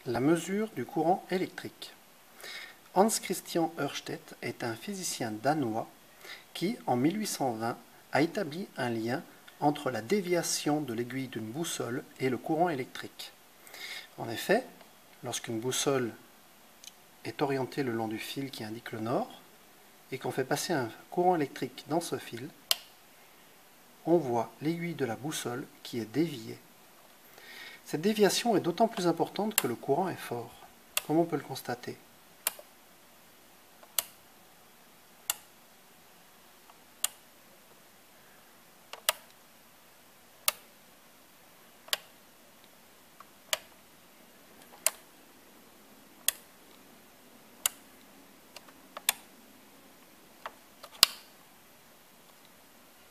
La mesure du courant électrique. Hans Christian Ørsted est un physicien danois qui, en 1820, a établi un lien entre la déviation de l'aiguille d'une boussole et le courant électrique. En effet, lorsqu'une boussole est orientée le long du fil qui indique le nord et qu'on fait passer un courant électrique dans ce fil, on voit l'aiguille de la boussole qui est déviée. Cette déviation est d'autant plus importante que le courant est fort, comme on peut le constater.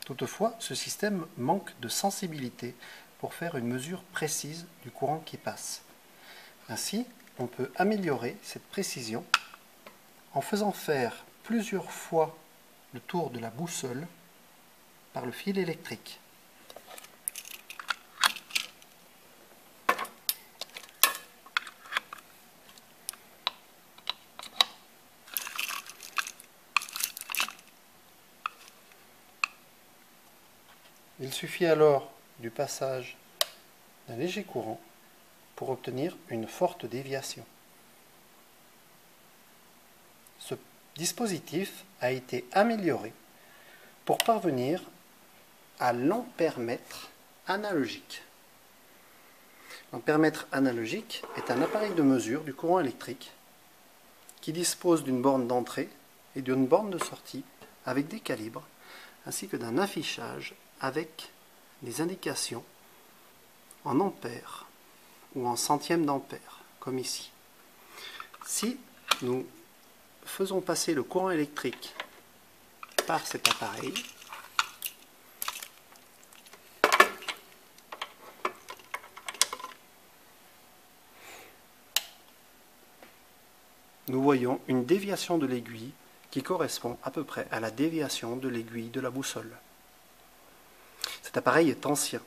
Toutefois, ce système manque de sensibilité pour faire une mesure précise du courant qui passe. Ainsi, on peut améliorer cette précision en faisant faire plusieurs fois le tour de la boussole par le fil électrique. Il suffit alors du passage d'un léger courant pour obtenir une forte déviation. Ce dispositif a été amélioré pour parvenir à l'ampèremètre analogique. L'ampèremètre analogique est un appareil de mesure du courant électrique qui dispose d'une borne d'entrée et d'une borne de sortie avec des calibres, ainsi que d'un affichage avec des indications en ampères ou en centièmes d'ampère, comme ici. Si nous faisons passer le courant électrique par cet appareil, nous voyons une déviation de l'aiguille qui correspond à peu près à la déviation de l'aiguille de la boussole. Cet appareil est ancien.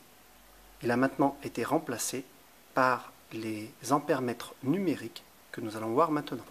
Il a maintenant été remplacé par les ampèremètres numériques que nous allons voir maintenant.